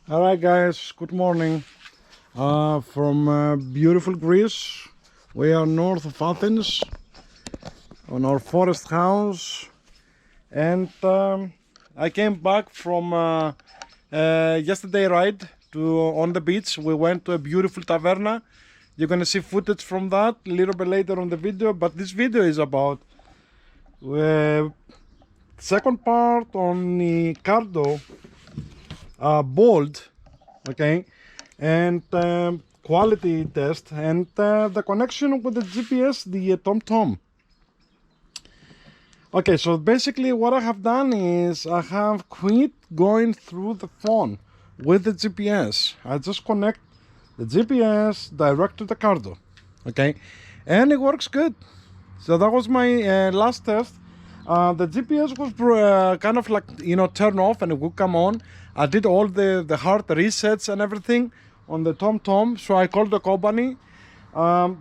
All right, guys. Good morning from beautiful Greece. We are north of Athens on our forest house, and I came back from yesterday ride to on the beach. We went to a beautiful taverna. You're gonna see footage from that a little bit later on the video. But this video is about second part on the Cardo bold, okay, and quality test and the connection with the GPS, the TomTom. Okay, so basically what I have done is I have quit going through the phone with the GPS. I just connect the GPS direct to the Cardo, okay, and it works good. So that was my last test. The GPS was kind of like, turn off and it would come on. I did all the hard resets and everything on the TomTom. So I called the company.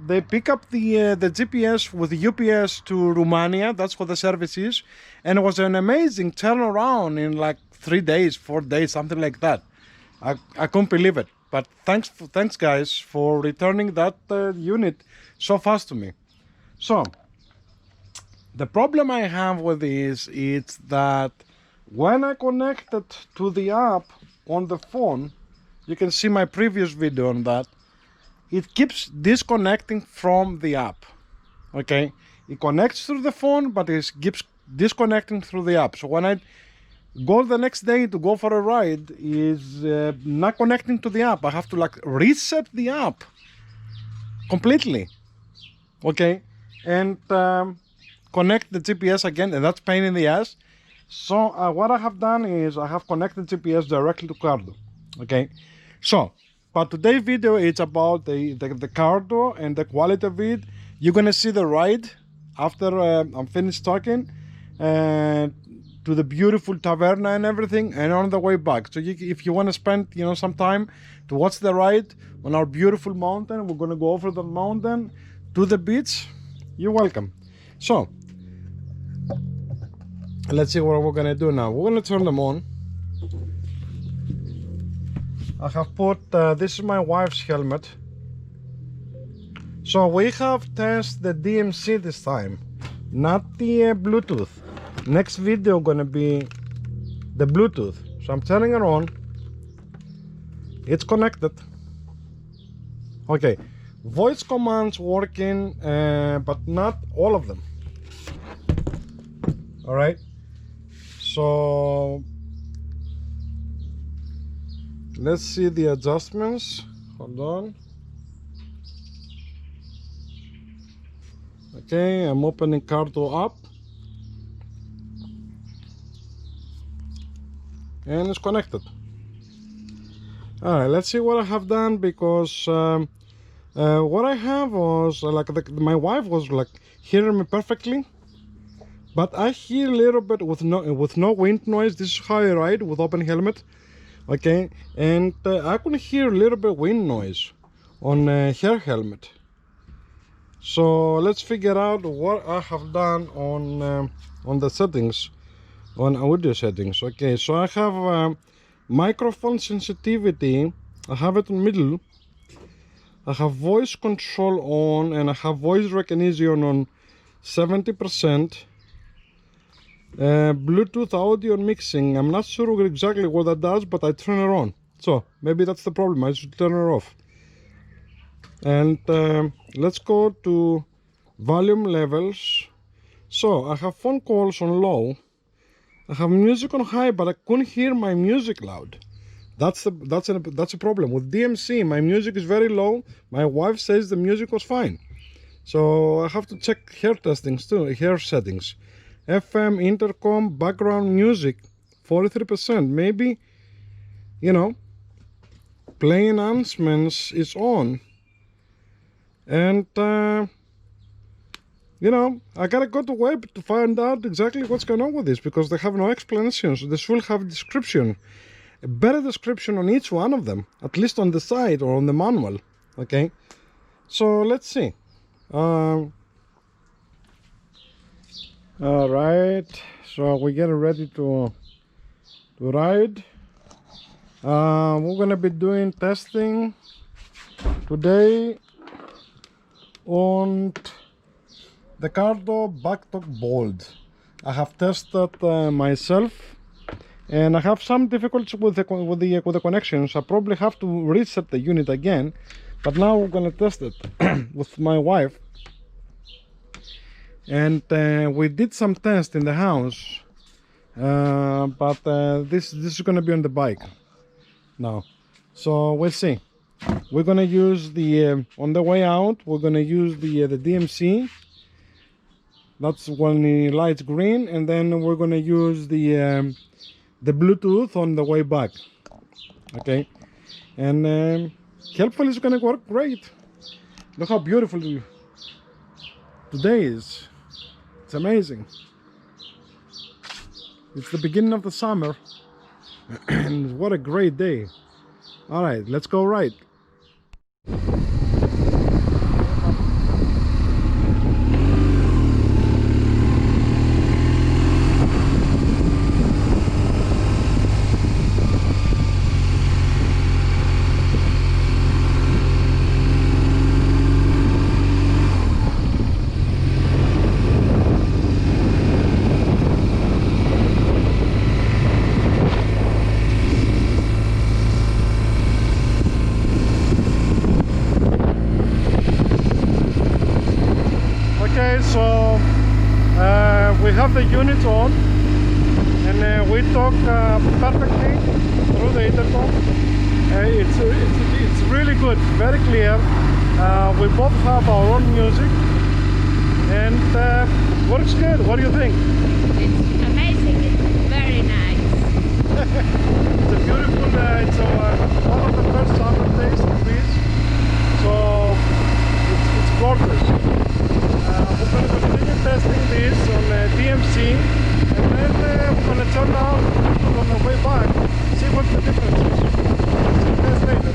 They pick up the GPS with the UPS to Romania. That's what the service is. And it was an amazing turnaround in like 3 days, 4 days, something like that. I couldn't believe it. But thanks guys for returning that unit so fast to me. So the problem I have with this is that when I connect it to the app on the phone, you can see my previous video on that, it keeps disconnecting from the app. Okay, it connects through the phone, but it keeps disconnecting through the app. So when I go the next day to go for a ride, is not connecting to the app. I have to like reset the app completely. Okay, and connect the GPS again, and that's pain in the ass. So what I have done is I have connected GPS directly to Cardo. Okay, so but today's video is about the Cardo and the quality of it. You're gonna see the ride after I'm finished talking to the beautiful taverna and everything, and on the way back. So if you want to spend some time to watch the ride on our beautiful mountain, we're gonna go over the mountain to the beach. You're welcome. So let's see what we're gonna do now. We're gonna turn them on. I have put this is my wife's helmet. So we have tested the DMC this time, not the Bluetooth. Next video gonna be the Bluetooth. So I'm turning it on. It's connected. Okay, voice commands working, but not all of them. All right, so let's see the adjustments. Hold on. Okay, I'm opening Cardo up, and it's connected. All right, let's see what I have done, because what I have was my wife was like hearing me perfectly, but I hear a little bit with no wind noise. This is how I ride with open helmet. Okay, and I could hear a little bit wind noise on her helmet. So let's figure out what I have done on the settings, on audio settings. Okay, so I have microphone sensitivity. I have it in middle. I have voice control on, and I have voice recognition on 70%. Bluetooth audio mixing, I'm not sure exactly what that does, but I turn it on. So maybe that's the problem. I should turn it off. And let's go to volume levels. So I have phone calls on low. I have music on high, but I couldn't hear my music loud. That's a problem with DMC. My music is very low. My wife says the music was fine, so I have to check her testings too, her settings. FM, intercom, background music, 43%. Maybe, playing announcements is on. And, I gotta go to web to find out exactly what's going on with this, because they have no explanations. They should have a description, a better description on each one of them, at least on the side or on the manual. Okay, so let's see. All right, so we're getting ready to ride. We're gonna be doing testing today on the Cardo PACKTALK Bold. I have tested myself, and I have some difficulties with the connections. I probably have to reset the unit again, but now we're gonna test it with my wife. And we did some tests in the house, but this is gonna be on the bike now, so we'll see. We're gonna use the on the way out. We're gonna use the DMC. That's when the light's green, and then we're gonna use the Bluetooth on the way back. Okay, and hopefully it's gonna work great. Look how beautiful today is. It's amazing. It's the beginning of the summer, and what a great day. All right, let's go ride. Okay, so we have the units on, and we talk perfectly through the intercom. It's really good, very clear. We both have our own music, and works good. What do you think? It's amazing. It's very nice. It's a beautiful. It's one of the first summer days in Greece, so it's gorgeous. We're going to continue testing this on DMC, and then we're going to turn out on the way back, see what the difference is. See you guys later.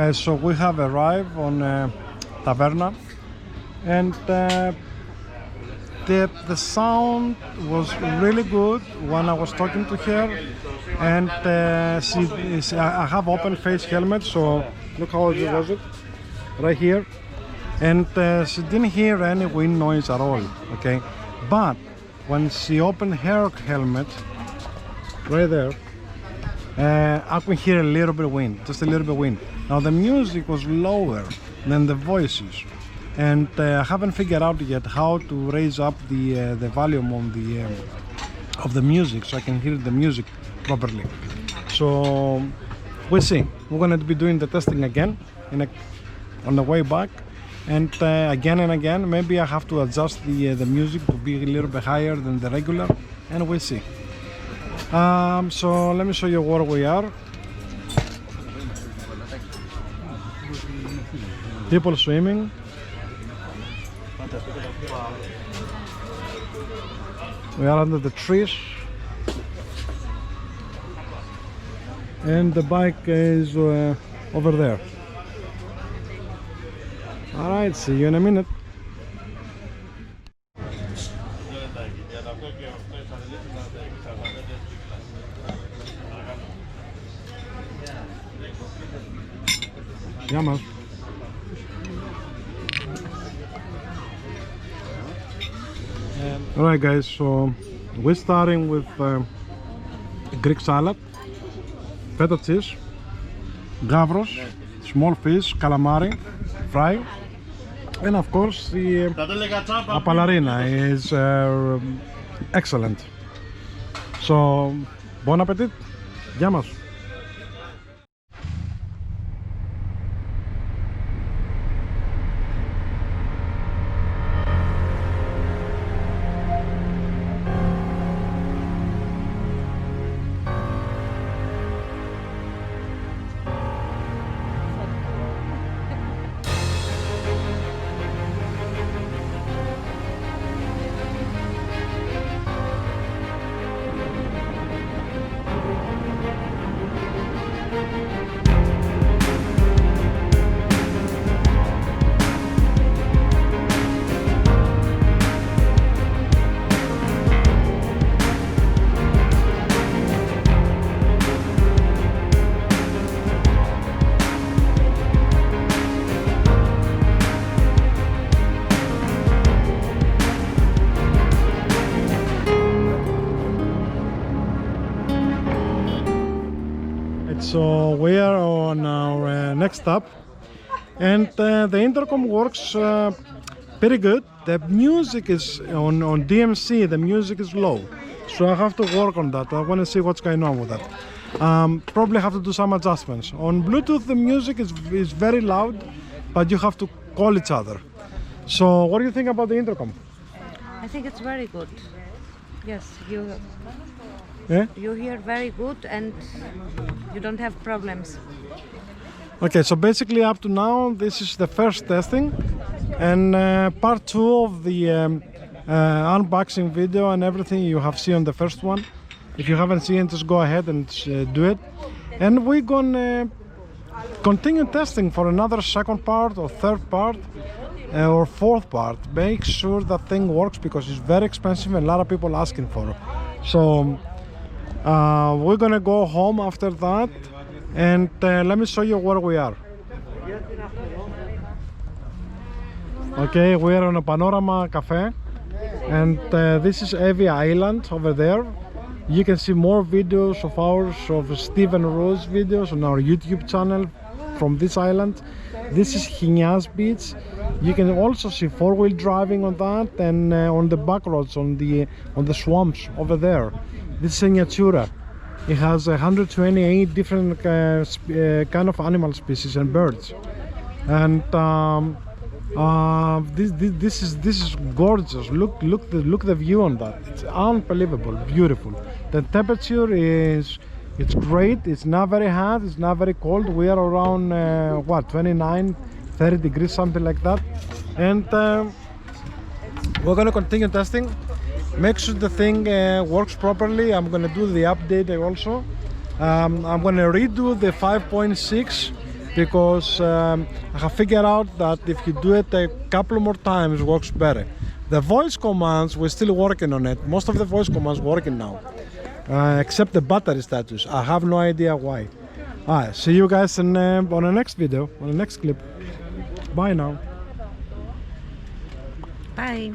Guys, so we have arrived on Taverna, and the sound was really good when I was talking to her, and I have open face helmet, so look how it was right here, and she didn't hear any wind noise at all. Okay, but when she opened her helmet right there, I could hear a little bit of wind, just a little bit of wind. Now the music was lower than the voices, and I haven't figured out yet how to raise up the volume on of the music so I can hear the music properly. So we'll see. We're going to be doing the testing again on the way back, and again and again. Maybe I have to adjust the music to be a little bit higher than the regular, and we'll see. So let me show you where we are. People swimming. We are under the trees, and the bike is over there. All right, see you in a minute. Yeah, man. Alright guys, so we're starting with Greek salad, feta cheese, gavros, small fish, calamari, fry, and of course the appalarina is excellent. So, bon appetit, γεια μας. So we are on our next stop, and the intercom works pretty good. The music is on DMC, the music is low, so I have to work on that. I want to see what's going on with that. Probably have to do some adjustments. On Bluetooth the music is very loud, but you have to call each other. So what do you think about the intercom? I think it's very good. Yes, Yeah? you hear very good and you don't have problems. Okay, so basically up to now this is the first testing, and part 2 of the unboxing video and everything you have seen on the first one. If you haven't seen it, just go ahead and do it, and we're gonna continue testing for another second part or third part or fourth part. Make sure that thing works because it's very expensive and a lot of people asking for it. So we're gonna go home after that, and let me show you where we are. Okay, we are on a Panorama Cafe, and this is Evie Island over there. You can see more videos of ours, of Steve and Rose videos on our YouTube channel from this island. This is Hinias Beach. You can also see four-wheel driving on that, and on the back roads, on the swamps over there. This is Signatura. It has 128 different kind of animal species and birds, and this is gorgeous. Look the view on that. It's unbelievable, beautiful. The temperature it's great. It's not very hot, it's not very cold. We are around 29-30 degrees, something like that, and we're gonna continue testing. Make sure the thing works properly. I'm gonna do the update also. I'm gonna redo the 5.6 because I have figured out that if you do it a couple more times, it works better. The voice commands, we're still working on it. Most of the voice commands working now, except the battery status. I have no idea why. Alright, see you guys on the next video, on the next clip. Bye now. Bye.